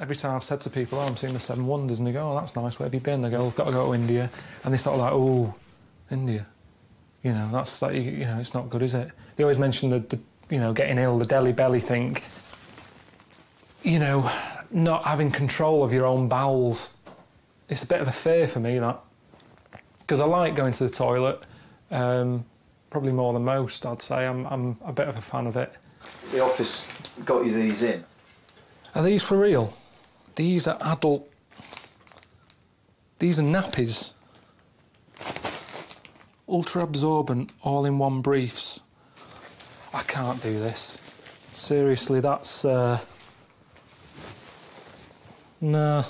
every time I've said to people, oh, I'm seeing the Seven Wonders, and they go, oh, that's nice, where have you been? They go, I've got to go to India. And they sort of like, oh, India. You know, that's like, you know, it's not good, is it? They always mention the you know, getting ill, the Delhi belly thing. You know, not having control of your own bowels. It's a bit of a fear for me, that. Because I like going to the toilet, probably more than most, I'd say. I'm a bit of a fan of it. The office got you these in? Are these for real? These are adult... These are nappies. Ultra-absorbent, all-in-one briefs. I can't do this. Seriously, that's... No.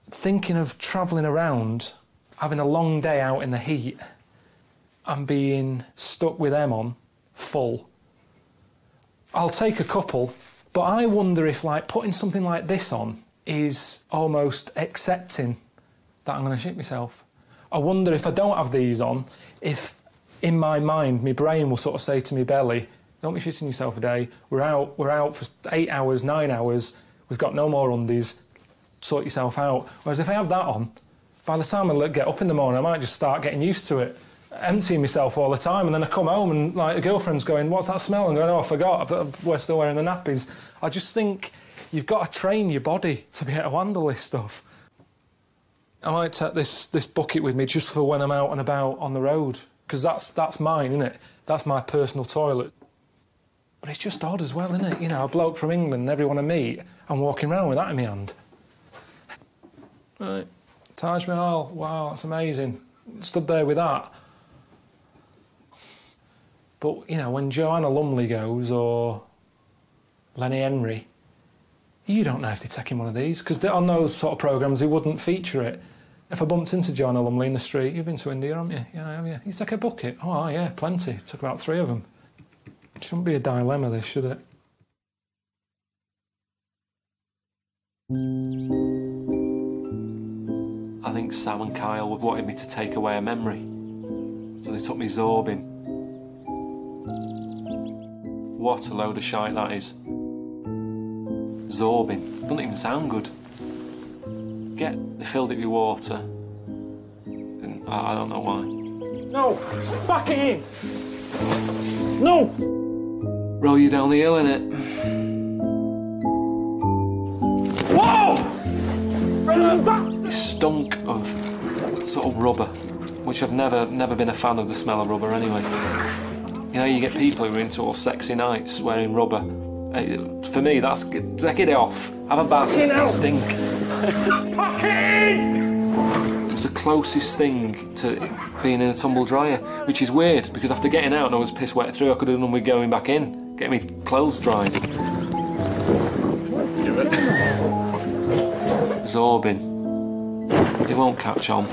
Thinking of travelling around, having a long day out in the heat, and being stuck with them on, full. I'll take a couple, but I wonder if, like, putting something like this on is almost accepting that I'm going to shit myself. I wonder if I don't have these on, if in my mind, my brain will sort of say to my belly, don't be shitting yourself a day, we're out for 8 hours, 9 hours, we've got no more undies, sort yourself out. Whereas if I have that on, by the time I get up in the morning, I might just start getting used to it, emptying myself all the time, and then I come home and, like, a girlfriend's going, what's that smell? And I'm going, oh, I forgot, we're still wearing the nappies. I just think you've got to train your body to be able to handle this stuff. I might take this bucket with me just for when I'm out and about on the road, because that's mine, isn't it? That's my personal toilet. But it's just odd as well, isn't it? You know, a bloke from England, everyone I meet, I'm walking around with that in my hand. Right, Taj Mahal, wow, that's amazing. Stood there with that. But, you know, when Joanna Lumley goes, or Lenny Henry, you don't know if they're taking one of these, because on those sort of programmes, they wouldn't feature it. If I bumped into Joanna Lumley in the street, you've been to India, haven't you? Yeah, have you? You take a bucket? Oh, yeah, plenty. Took about 3 of them. It shouldn't be a dilemma, this, should it? I think Sam and Kyle wanted me to take away a memory, so they took me zorbing. What a load of shite that is. Zorbing. Doesn't even sound good. They filled it with water. And I don't know why. No! Back it in! No! Roll you down the hill, innit? Whoa! It stunk of sort of rubber, which I've never been a fan of the smell of rubber anyway. You know, you get people who are into all sexy nights wearing rubber. For me, take it off. Have a bath. Stink. It was the closest thing to being in a tumble dryer, which is weird because after getting out and I was piss wet through, I could have done with going back in, getting my clothes dried. Zorbing. It won't catch on.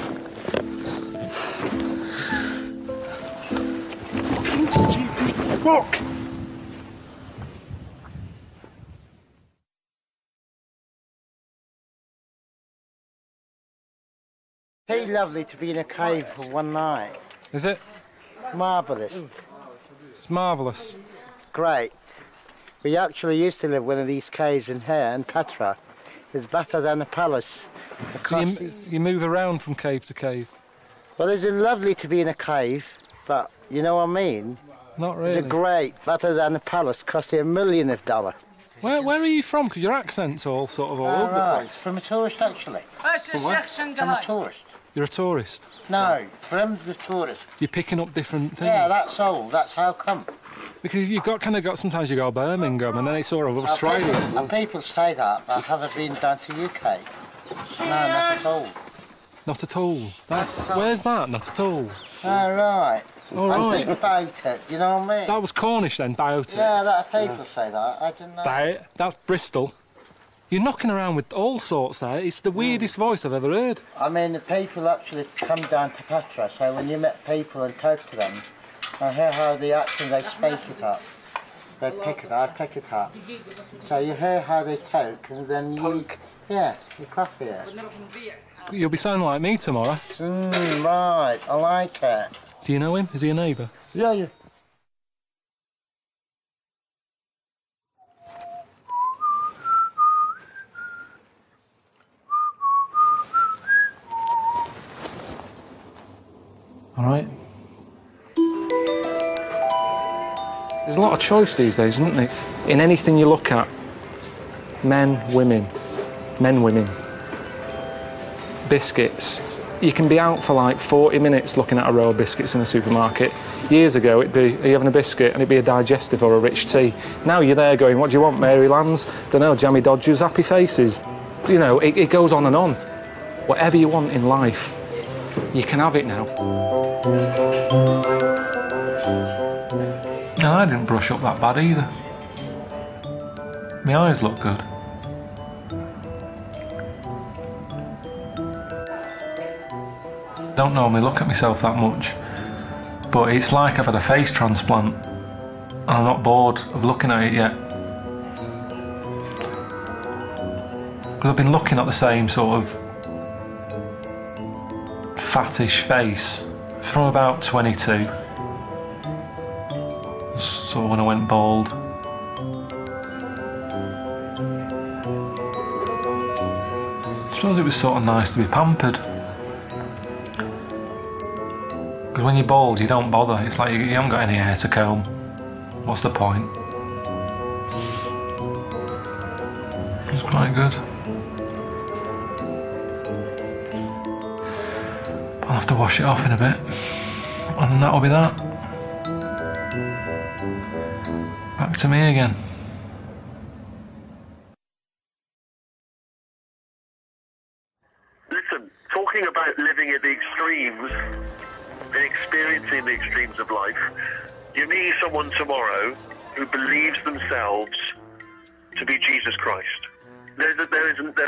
Fuck! Hey, lovely to be in a cave for one night. Is it? Marvellous. It's marvellous. Great. We actually used to live in one of these caves in here, in Petra. It's better than a palace. So you move around from cave to cave? Well, it's lovely to be in a cave, but you know what I mean? Not really. It's great, better than a palace, cost you $1 million. Where are you from? Because your accent's all sort of all over the place. From a tourist, actually. From a tourist. You're a tourist? No, from the tourist. You're picking up different things? Yeah, that's all. That's how come. Because you've got sometimes you go to Birmingham and then it's sort of Australia. And people say that, but I haven't been down to UK. No, not at all. Not at all? Where's that? Not at all? All right. All right. I think about it, you know what I mean? That was Cornish then, about it? Yeah, people say that. I didn't know. That's Bristol. You're knocking around with all sorts there. It's the weirdest voice I've ever heard. I mean, the people actually come down to Petra, so when you met people and talk to them, I hear how the accent they speak it up. They pick it up, I pick it up. So you hear how they talk, and then you... Yeah, you copy it. You'll be sounding like me tomorrow. Right, I like it. Do you know him? Is he a neighbour? Yeah. All right? There's a lot of choice these days, isn't there? In anything you look at. Men, women. Biscuits. You can be out for like 40 minutes looking at a row of biscuits in a supermarket. Years ago, it'd be, are you having a biscuit? And it'd be a digestive or a rich tea. Now you're there going, what do you want, Marylands? Don't know, jammy dodgers, happy faces. You know, it goes on and on. Whatever you want in life, you can have it now. No, I didn't brush up that bad either. My eyes look good. I don't normally look at myself that much, but it's like I've had a face transplant and I'm not bored of looking at it yet. Because I've been looking at the same sort of fattish face from about 22. Sort of when I went bald. I suppose it was sort of nice to be pampered. Because when you're bald, you don't bother. It's like you haven't got any hair to comb. What's the point? It's quite good. I'll have to wash it off in a bit. And that'll be that. Back to me again. Listen, talking about living at the extremes and experiencing the extremes of life, you meet someone tomorrow who believes themselves to be Jesus Christ. There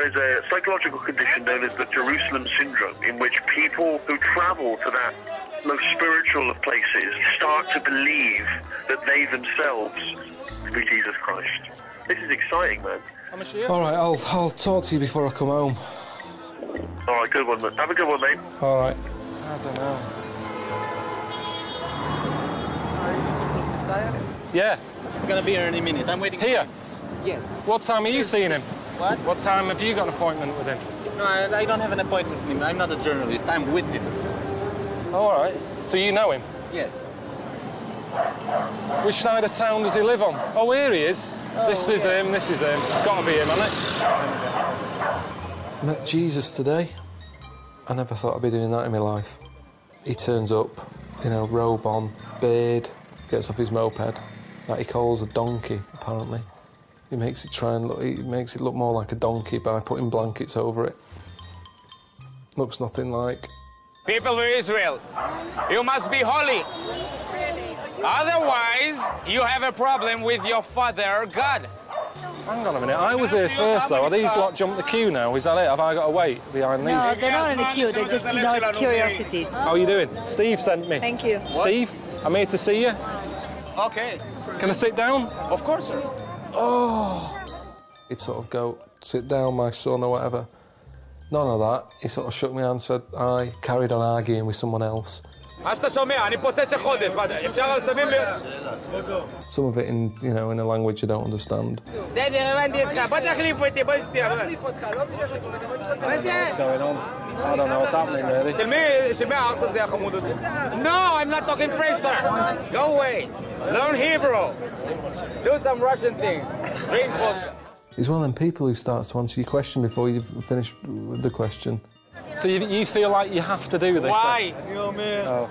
is a psychological condition known as the Jerusalem syndrome, in which people who travel to that most spiritual of places start to believe that they themselves to be Jesus Christ. This is exciting, man. All right, I'll talk to you before I come home. All right, good one, man. Have a good one, mate. All right. I don't know. Yeah. He's gonna be here any minute. I'm waiting. Here? Yes. What time are you seeing him? What? What time have you got an appointment with him? No, I don't have an appointment with him. I'm not a journalist. I'm with him. All right. So you know him? Yes. Which side of town does he live on? Oh, here he is. Oh, this is him, this is him. It's got to be him, hasn't it? Met Jesus today. I never thought I'd be doing that in my life. He turns up, you know, robe on, beard, gets off his moped, that he calls a donkey, apparently. He makes it look more like a donkey by putting blankets over it. Looks nothing like. People of Israel, you must be holy. Otherwise, you have a problem with your Father, God. Hang on a minute, I was here first though. Are these lot jumped the queue now? Is that it? Have I got to wait behind these? No, they're not in the queue, they're just, you know, it's curiosity. How are you doing? Steve sent me. Thank you. Steve, I'm here to see you. Okay. Can I sit down? Of course, sir. Oh. He'd sort of go, sit down, my son, or whatever. None of that. He sort of shook me hand and said, I carried on arguing with someone else. Some of it in, you know, in a language you don't understand. What's going on? I don't know what's happening really. No, I'm not talking French, sir. Go away. Learn Hebrew. Do some Russian things. Drink vodka. He's one of them people who starts to answer your question before you've finished the question. So you feel like you have to do this? Why? Oh,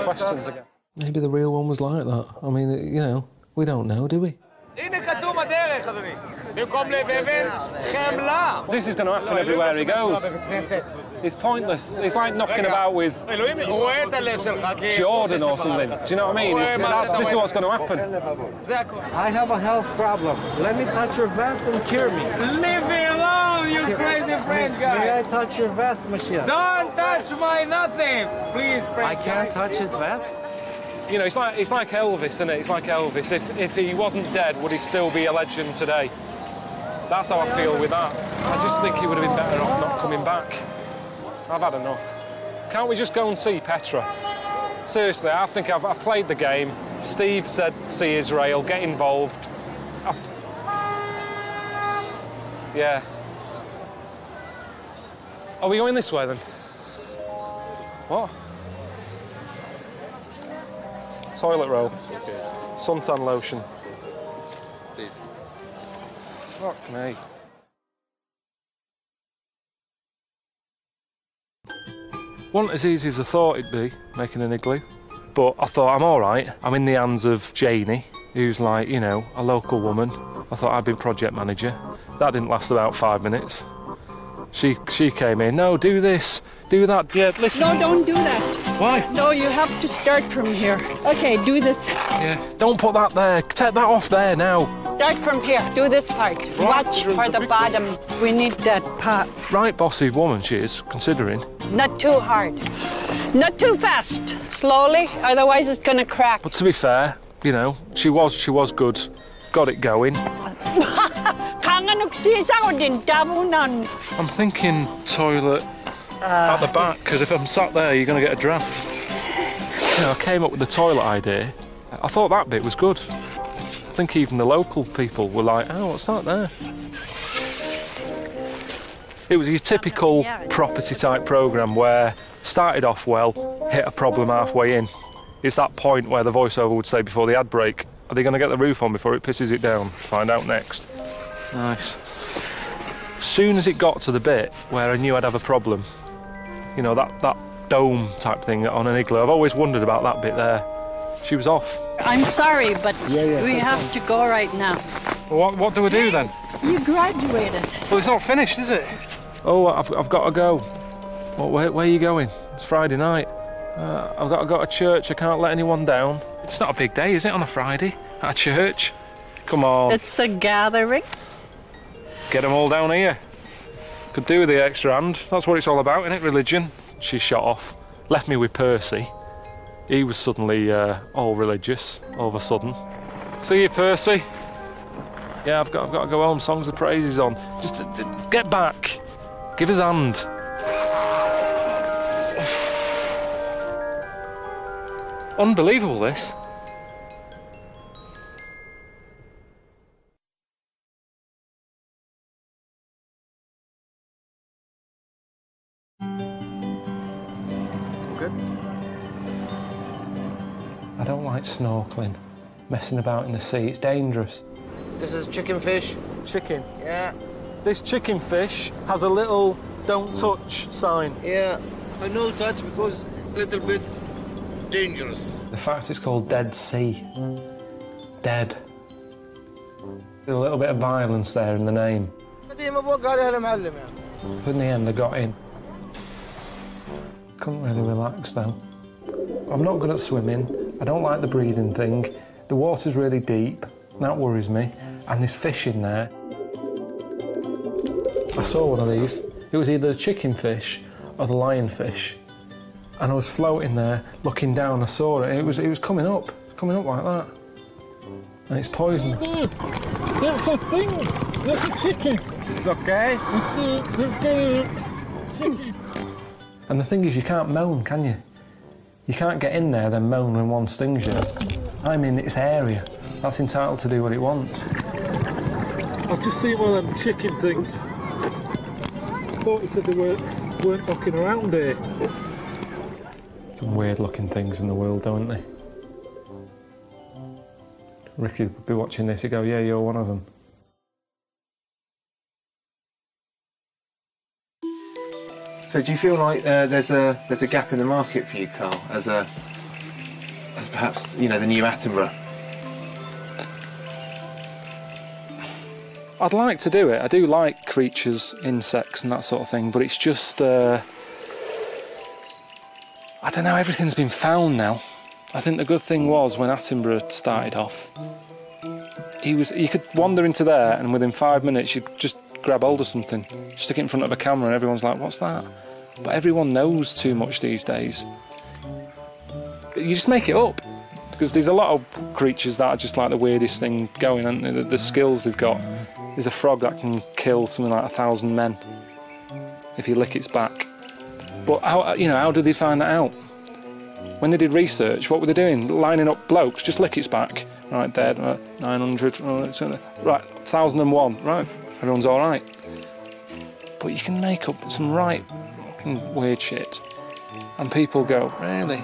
questions again. Maybe the real one was like that. I mean, you know, we don't know, do we? This is going to happen everywhere he goes. It's pointless. It's like knocking about with Jordan or something. Do you know what I mean? This is what's going to happen. I have a health problem. Let me touch your vest and cure me. Leave me alone, you crazy French guy. May I touch your vest, Mashiach? Don't touch my nothing, please, French I can't touch his vest? You know, it's like Elvis, isn't it? It's like Elvis. If he wasn't dead, would he still be a legend today? That's how I feel with that. I just think he would have been better off not coming back. I've had enough. Can't we just go and see Petra? Seriously, I think I've played the game. Steve said, see Israel, get involved. Yeah. Are we going this way then? What? toilet roll. Okay. Suntan lotion. Please. Fuck me. Wasn't as easy as I thought it'd be, making an igloo. But I thought, I'm alright. I'm in the hands of Janie, who's like, you know, a local woman. I thought I'd been project manager. That didn't last about 5 minutes. She came in, no, do this, do that. Yeah, listen. No, don't do that. Why? No, you have to start from here. Okay, do this. Yeah, don't put that there. Take that off there now. Start from here. Do this part. Watch for the bottom. We need that part. Right bossy woman she is, considering. Not too hard. Not too fast. Slowly, otherwise it's gonna crack. But to be fair, you know, she was good. Got it going. I'm thinking toilet at the back, because if I'm sat there, you're going to get a draft. You know, I came up with the toilet idea. I thought that bit was good. I think even the local people were like, oh, what's that there? It was your typical property type programme where started off well, hit a problem halfway in. It's that point where the voiceover would say before the ad break, are they going to get the roof on before it pisses it down? Find out next. Nice. Soon as it got to the bit where I knew I'd have a problem, you know, that dome type thing on an igloo, I've always wondered about that bit there. She was off. I'm sorry, but we have to go right now. Well, what do we do then? You graduated. Well, it's not finished, is it? Oh, I've got to go. Well, where are you going? It's Friday night. I've got to go to church. I can't let anyone down. It's not a big day, is it, on a Friday? At church? Come on. It's a gathering. Get them all down here. Could do with the extra hand. That's what it's all about, isn't it, religion? She shot off. Left me with Percy. He was suddenly all religious, all of a sudden. See you, Percy. Yeah, I've got to go home. Songs of Praises on. Just get back. Give us a hand. Unbelievable, this. Good. I don't like snorkeling. Messing about in the sea, it's dangerous. This is chicken fish. Chicken? Yeah. This chicken fish has a little don't touch sign. Yeah. I know touch because a little bit dangerous. The fact it's called Dead Sea. Dead. There's a little bit of violence there in the name. But in the end, I got in. Couldn't really relax though. I'm not good at swimming. I don't like the breathing thing. The water's really deep. That worries me. And there's fish in there. I saw one of these. It was either the chicken fish or the lionfish. And I was floating there, looking down. I saw it. It was coming up like that. And it's poisonous. That's a thing. That's a chicken. It's okay. Chicken. And the thing is, you can't moan, can you? You can't get in there then moan when one stings you. I'm in its area. That's entitled to do what it wants. I've just seen one of them chicken things. Thought he said they weren't knocking around here. Some weird looking things in the world, don't they? Ricky would be watching this, he'd go, yeah, you're one of them. So do you feel like there's a gap in the market for you, Carl, as perhaps, you know, the new Attenborough? I'd like to do it. I do like creatures, insects and that sort of thing, but it's just, I don't know, everything's been found now. I think the good thing was when Attenborough started off, you could wander into there and within 5 minutes you'd just grab hold of something, stick it in front of a camera and everyone's like, what's that? But everyone knows too much these days. You just make it up. Because there's a lot of creatures that are just like the weirdest thing going, and the skills they've got. There's a frog that can kill something like 1,000 men if you lick its back. But how did they find that out? When they did research, what were they doing? Lining up blokes, just lick its back. Right, dead, 900, right, 1,001, right, everyone's all right. But you can make up some right fucking weird shit. And people go, really?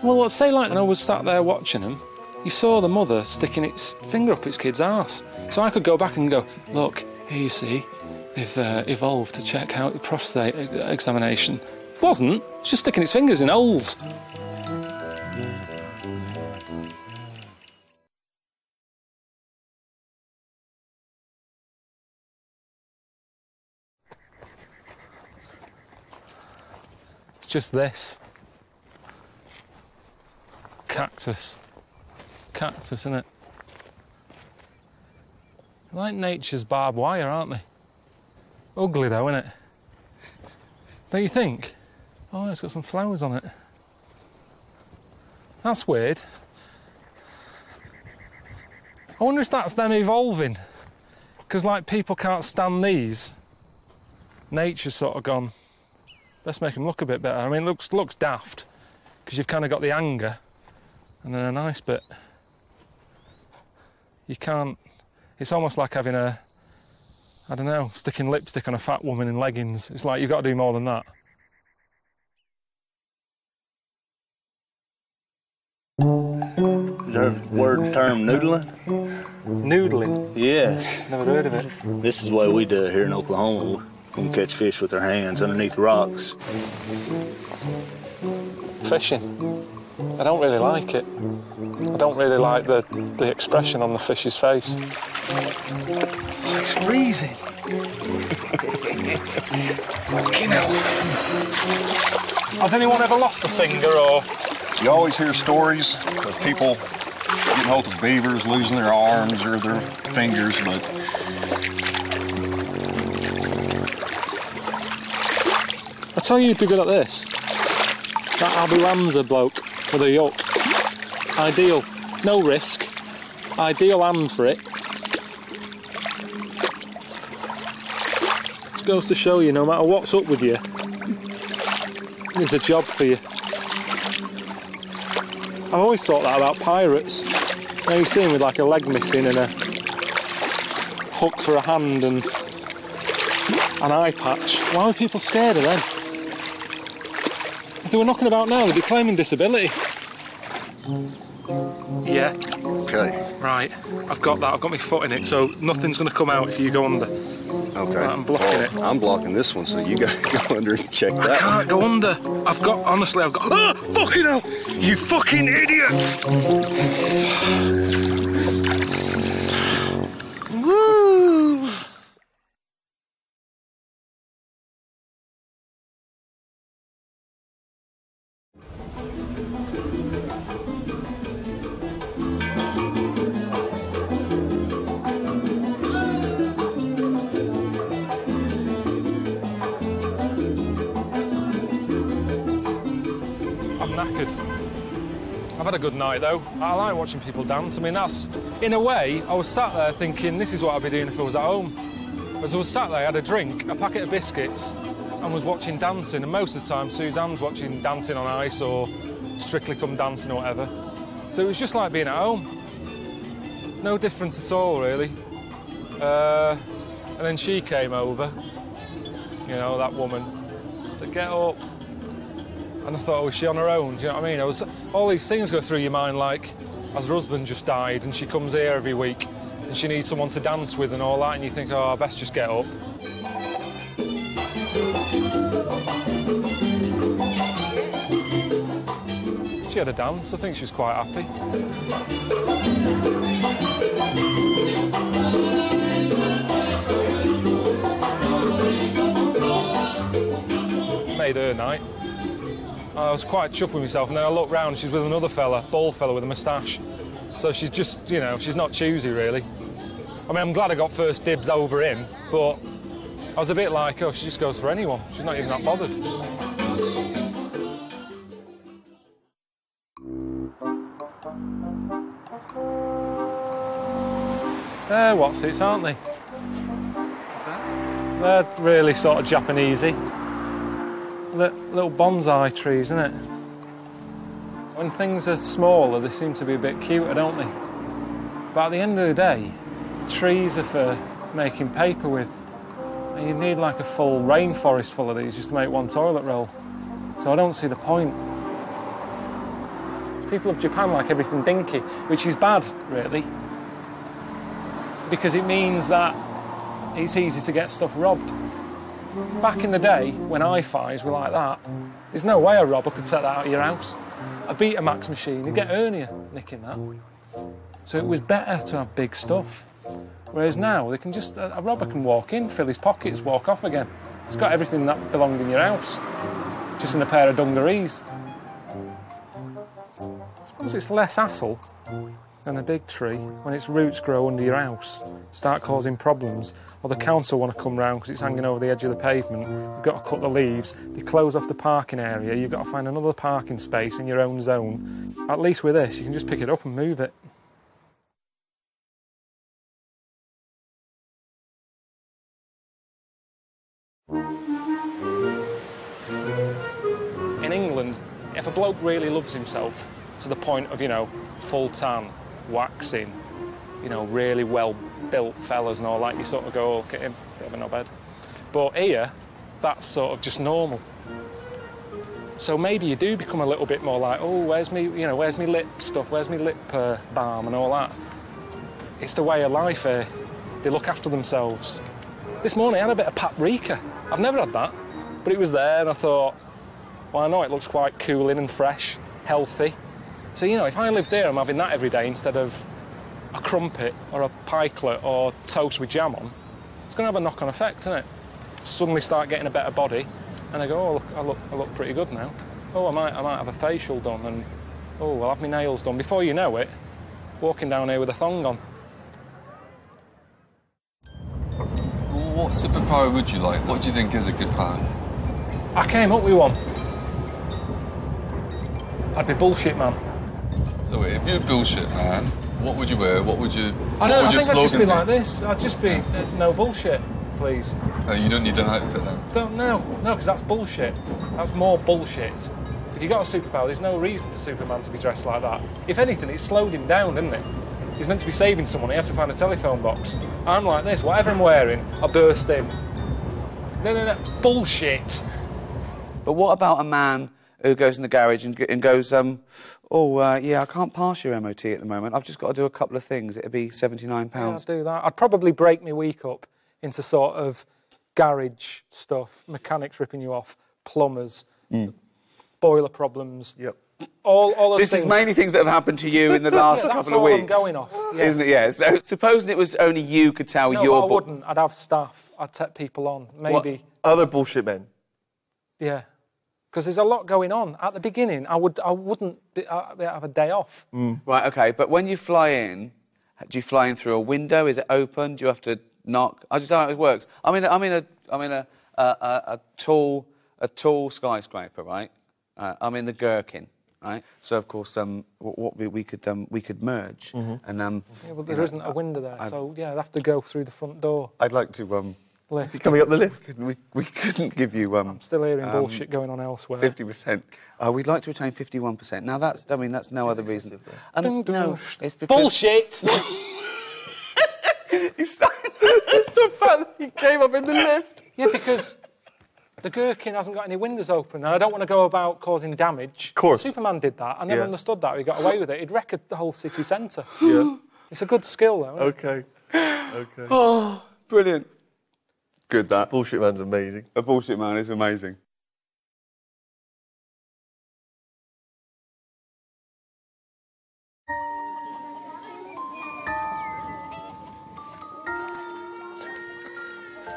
Well, say like I was sat there watching them, you saw the mother sticking its finger up its kid's arse. So I could go back and go, look, here you see, they've evolved to check out the prostate examination. It wasn't, it's just sticking its fingers in holes. It's just this. Cactus. Cactus, isn't it? Like nature's barbed wire, aren't they? Ugly though, isn't it? Don't you think? Oh, it's got some flowers on it. That's weird. I wonder if that's them evolving. Because like people can't stand these. Nature's sort of gone, let's make them look a bit better. I mean, it looks daft. Because you've kind of got the anger and then a nice bit. You can't, it's almost like having a, I don't know, sticking lipstick on a fat woman in leggings. It's like you've got to do more than that. Is there a word term noodling? Noodling? Yes. Never heard of it. This is the way we do it here in Oklahoma. We can catch fish with our hands underneath rocks. Fishing. I don't really like it. I don't really like the expression on the fish's face. Oh, it's freezing. Fucking hell. Has anyone ever lost a finger or? You always hear stories of people getting hold of beavers, losing their arms or their fingers, but I tell you, you'd be good at this. That Abu Hamza bloke with a yoke. Ideal. No risk. Ideal hand for it. Just goes to show you, no matter what's up with you, there's a job for you. I've always thought that about pirates. Now you see them with like a leg missing and a hook for a hand and an eye patch. Why are people scared of them? If they were knocking about now, they'd be claiming disability. Yeah. Okay. Right, I've got that. I've got my foot in it, so nothing's going to come out if you go under. Okay. Right, I'm blocking it. I'm blocking this one, so you got to go under and check that. I can't go under. Honestly, I've got. Ah! Fucking hell! You fucking idiot! Woo! I've had a good night though. I like watching people dance. I mean, that's, in a way, I was sat there thinking this is what I'd be doing if I was at home. As I was sat there, I had a drink, a packet of biscuits, and was watching dancing. And most of the time, Suzanne's watching Dancing on Ice or Strictly Come Dancing or whatever. So it was just like being at home. No difference at all, really. And then she came over, you know, that woman. Said, get up. And I thought, oh, is she on her own? Do you know what I mean? All these things go through your mind, like, as her husband just died and she comes here every week and she needs someone to dance with and all that, and you think, oh, I best just get up. She had a dance. I think she was quite happy. Made her night. I was quite chuffed with myself, and then I looked round, she's with another fella, bald fella with a moustache. So she's just, you know, she's not choosy, really. I mean, I'm glad I got first dibs over him, but I was a bit like, oh, she just goes for anyone. She's not even that bothered. They're Watsits, aren't they? They're really sort of Japanesey. Little bonsai trees, isn't it? When things are smaller, they seem to be a bit cuter, don't they? But at the end of the day, trees are for making paper with. And you need like a full rainforest full of these just to make one toilet roll. So I don't see the point. People of Japan like everything dinky, which is bad, really, because it means that it's easy to get stuff robbed. Back in the day, when hi-fis were like that, there's no way a robber could take that out of your house. A Betamax machine, you'd get hernia nicking that. So it was better to have big stuff. Whereas now, they can just, a robber can walk in, fill his pockets, walk off again. It's got everything that belonged in your house, just in a pair of dungarees. I suppose it's less hassle than a big tree when its roots grow under your house, start causing problems, or the council want to come round because it's hanging over the edge of the pavement. You've got to cut the leaves, they close off the parking area, you've got to find another parking space in your own zone. At least with this, you can just pick it up and move it. In England, if a bloke really loves himself to the point of, you know, full tan, waxing, you know, really well-built fellas and all that, you sort of go, oh, look at him, bit of a knobhead. But here, that's sort of just normal. So maybe you do become a little bit more like, oh, where's me lip stuff, where's me lip balm and all that. It's the way of life here. They look after themselves. This morning I had a bit of paprika. I've never had that, but it was there and I thought, well, I know it looks quite cooling and fresh, healthy. So, you know, if I lived there, I'm having that every day instead of a crumpet or a pikelet or toast with jam on. It's going to have a knock-on effect, isn't it? Suddenly start getting a better body, and I go, oh, I look pretty good now. Oh, I might have a facial done, and oh, I'll have my nails done. Before you know it, walking down here with a thong on. What superpower would you like? What do you think is a good power? I came up with one. I'd be bullshit man. So if you're bullshit man, what would you wear? What would you? I think I'd just be like this. I'd just be no bullshit, please. You don't need an outfit then? No, because that's bullshit. That's more bullshit. If you got a superpower, there's no reason for Superman to be dressed like that. If anything, it slowed him down, didn't it? He's meant to be saving someone, he had to find a telephone box. I'm like this, whatever I'm wearing, I burst in. No, bullshit. But what about a man who goes in the garage and goes, yeah, I can't pass your MOT at the moment, I've just got to do a couple of things, it'd be £79. Yeah, I'd do that. I'd probably break my week up into sort of garage stuff, mechanics ripping you off, plumbers, boiler problems. Yep. All those this things. is mainly things that have happened to you in the last couple of weeks. I'm going off. Yeah. Isn't it? Yeah. So supposing it was only you could tell your... No, I wouldn't. I'd have staff. I'd take people on. Maybe. What? Other bullshit men? Yeah. Because there's a lot going on. At the beginning, I wouldn't have a day off. Right, OK. But when you fly in, do you fly in through a window? Is it open? Do you have to knock? I just don't know how it works. I'm in a tall skyscraper, right? I'm in the Gherkin. Right, so of course, we could merge, and yeah, but there isn't a window there, so yeah, I'd have to go through the front door. I'd like to lift. Coming up the lift. We couldn't give you. I'm still hearing bullshit going on elsewhere. 50%. We'd like to retain 51%. Now that's no other reason. No, it's because bullshit. It's the fact that he came up in the lift. Yeah, because the Gherkin hasn't got any windows open, and I don't want to go about causing damage. Of course. Superman did that. I never understood that. He got away with it. He'd wreck the whole city centre. Yeah. It's a good skill, though, isn't it? OK. Oh, brilliant. Good, that. Bullshit man's amazing. A bullshit man is amazing.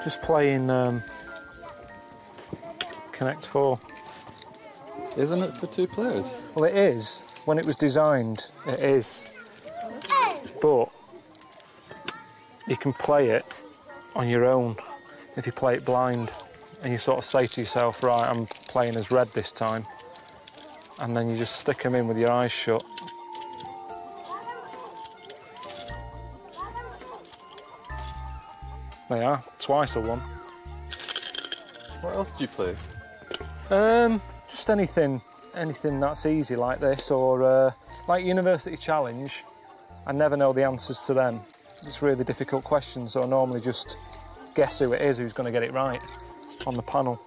Just playing Connect 4. Isn't it for 2 players? Well, it is. When it was designed, it is. But you can play it on your own if you play it blind, and you sort of say to yourself, right, I'm playing as red this time, and then you just stick them in with your eyes shut. They are. Twice I won. What else do you play? Just anything that's easy like this, or like University Challenge. I never know the answers to them. It's really difficult questions, so I normally just guess who it is who's going to get it right on the panel.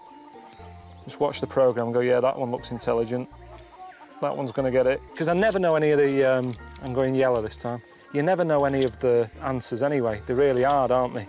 Just watch the programme and go, yeah, that one looks intelligent. that one's going to get it. Because I never know any of the... I'm going yellow this time. You never know any of the answers anyway. They're really hard, aren't they?